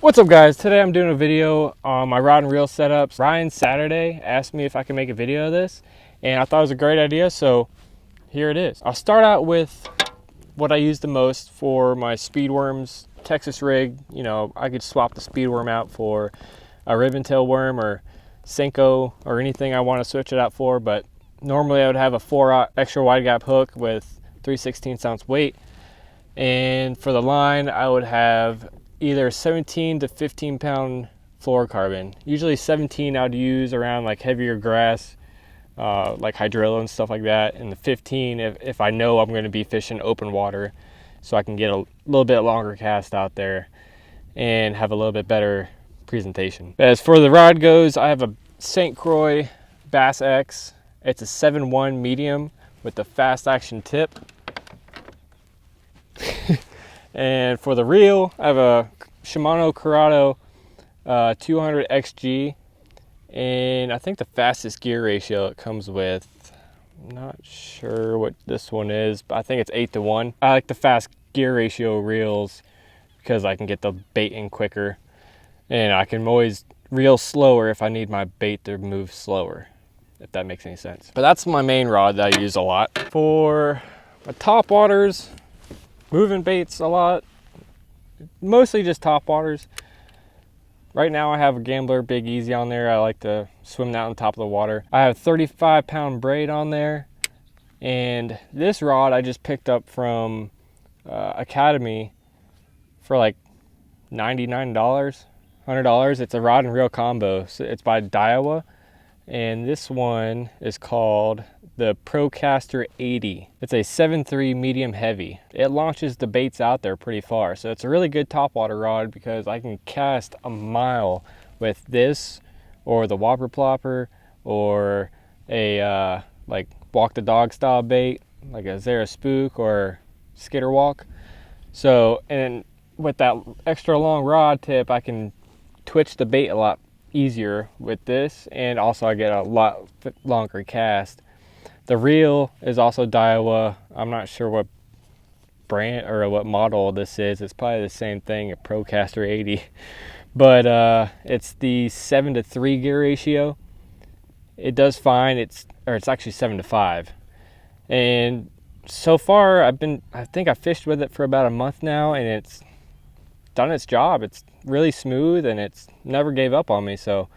What's up guys, today I'm doing a video on my rod and reel setups. Ryan Saturday asked me if I could make a video of this and I thought it was a great idea, so here it is. I'll start out with what I use the most for my speedworms Texas rig. You know, I could swap the speedworm out for a ribbon tail worm or Senko or anything I want to switch it out for, but normally I would have a 4/0 extra wide gap hook with 3/16 ounce weight, and for the line I would have either 17 to 15 pound fluorocarbon. Usually 17 I would use around like heavier grass, like hydrilla and stuff like that, and the 15 if I know I'm going to be fishing open water, so I can get a little bit longer cast out there and have a little bit better presentation. As for the rod goes, I have a St. Croix Bass X. It's a 7/1 medium with the fast action tip. And for the reel, I have a Shimano Curado 200 XG, and I think the fastest gear ratio it comes with, I'm not sure what this one is, but I think it's 8:1. I like the fast gear ratio reels because I can get the bait in quicker, and I can always reel slower if I need my bait to move slower, if that makes any sense. But that's my main rod that I use a lot. For my topwaters, moving baits a lot, mostly just topwaters. Right now I have a Gambler Big Easy on there. I like to swim that on top of the water. I have a 35 pound braid on there, and this rod I just picked up from Academy for like $99, $100. It's a rod and reel combo. So it's by Daiwa, and this one is called the Procaster 80. It's a 7.3 medium heavy. It launches the baits out there pretty far, so it's a really good topwater rod because I can cast a mile with this or the Whopper Plopper or a like walk the dog style bait like a Zara Spook or Skitter Walk. So, and with that extra long rod tip, I can twitch the bait a lot easier with this, and also I get a lot longer cast. The reel is also Daiwa. I'm not sure what brand or what model this is. It's probably the same thing, a Procaster 80, but it's the 7:3 gear ratio. It does fine. It's actually 7:5, and so far I think I fished with it for about a month now, and it's done its job. It's really smooth and it's never gave up on me, so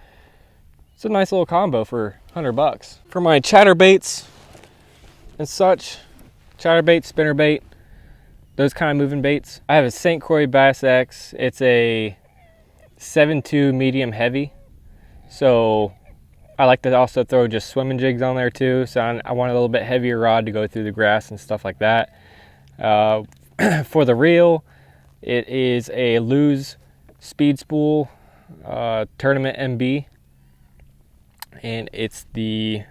it's a nice little combo for $100. For my chatterbaits and such, chatterbait, spinnerbait, those kind of moving baits, I have a St. Croix Bass X. It's a 7.2 medium heavy, so I like to also throw just swimming jigs on there too, so I want a little bit heavier rod to go through the grass and stuff like that. For the reel, it is a Lew's Speed Spool Tournament MB, and it's the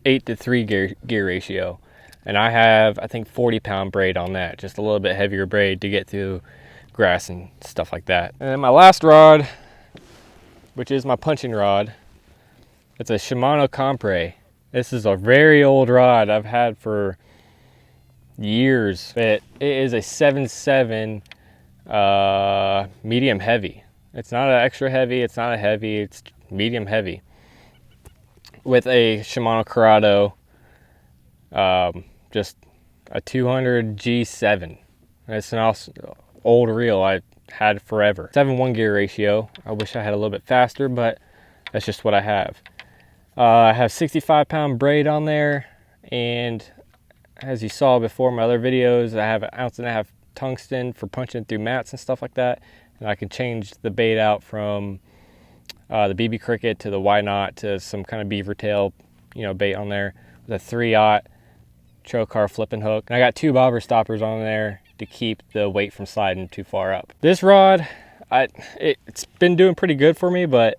8:3 gear ratio, and I have, I think, 40 pound braid on that, just a little bit heavier braid to get through grass and stuff like that. And then my last rod, which is my punching rod, it's a Shimano Compre. This is a very old rod I've had for years. It is a 7.7 medium heavy. It's not an extra heavy, it's not a heavy, it's medium heavy, with a Shimano Curado, just a 200 G7. It's an old reel I had forever. 7:1 gear ratio. I wish I had a little bit faster, but that's just what I have. I have 65 pound braid on there, and as you saw before in my other videos, I have 1.5 ounce tungsten for punching through mats and stuff like that, and I can change the bait out from the BB Cricket to the Why Not to some kind of beaver tail, you know, bait on there with a 3/0 Trokar flipping hook. And I got 2 bobber stoppers on there to keep the weight from sliding too far up. This rod, it's been doing pretty good for me, but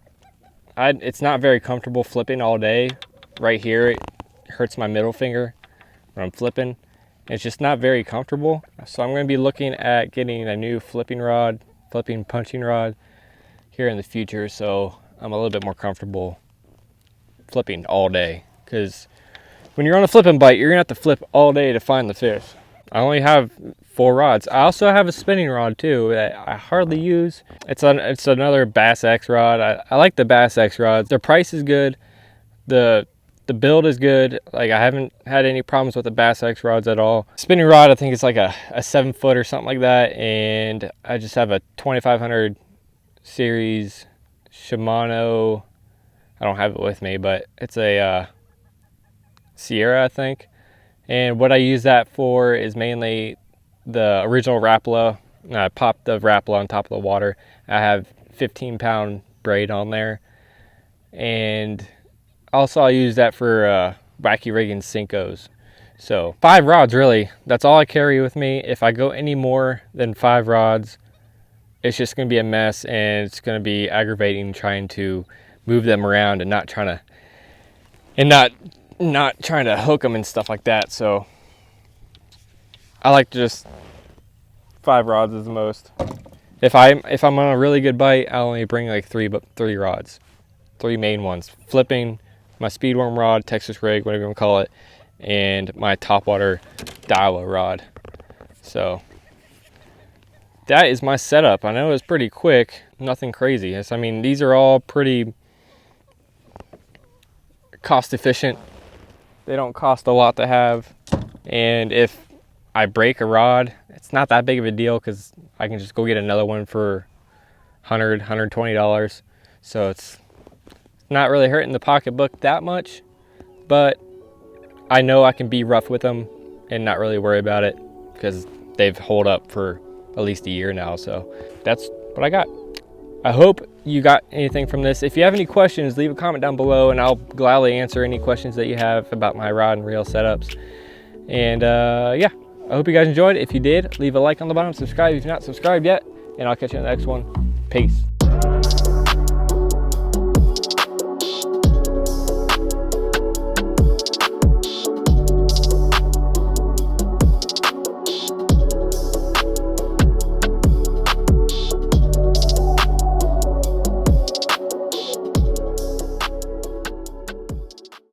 it's not very comfortable flipping all day. Right here, it hurts my middle finger when I'm flipping. It's just not very comfortable. So I'm going to be looking at getting a new flipping punching rod here in the future, so I'm a little bit more comfortable flipping all day, because when you're on a flipping bite, you're gonna have to flip all day to find the fish. I only have 4 rods. I also have a spinning rod too that I hardly use. It's another Bass X rod. I like the Bass X rods. Their price is good. The build is good. Like, I haven't had any problems with the Bass X rods at all. Spinning rod, I think it's like a 7 foot or something like that, and I just have a 2500 series Shimano. I don't have it with me, but it's a Sierra, I think. And what I use that for is mainly the original Rapala. I popped the Rapala on top of the water. I have 15-pound braid on there, and also I use that for wacky rigging Senkos. So 5 rods, really. That's all I carry with me. If I go any more than 5 rods, it's just going to be a mess, and it's going to be aggravating trying to move them around and not trying to hook them and stuff like that. So I like to just 5 rods is the most. If I'm on a really good bite, I'll only bring like 3 rods, 3 main ones. Flipping, my speedworm rod, Texas rig, whatever you want to call it, and my Topwater Daiwa rod. So that is my setup. I know it was pretty quick, nothing crazy. I mean, these are all pretty cost efficient. They don't cost a lot to have, and if I break a rod, it's not that big of a deal because I can just go get another one for $120. So it's not really hurting the pocketbook that much, but I know I can be rough with them and not really worry about it because they've held up for at least a year now. So that's what I got. I hope you got anything from this. If you have any questions, leave a comment down below and I'll gladly answer any questions that you have about my rod and reel setups. And yeah, I hope you guys enjoyed. If you did, leave a like on the bottom, subscribe if you're not subscribed yet, and I'll catch you in the next one. Peace.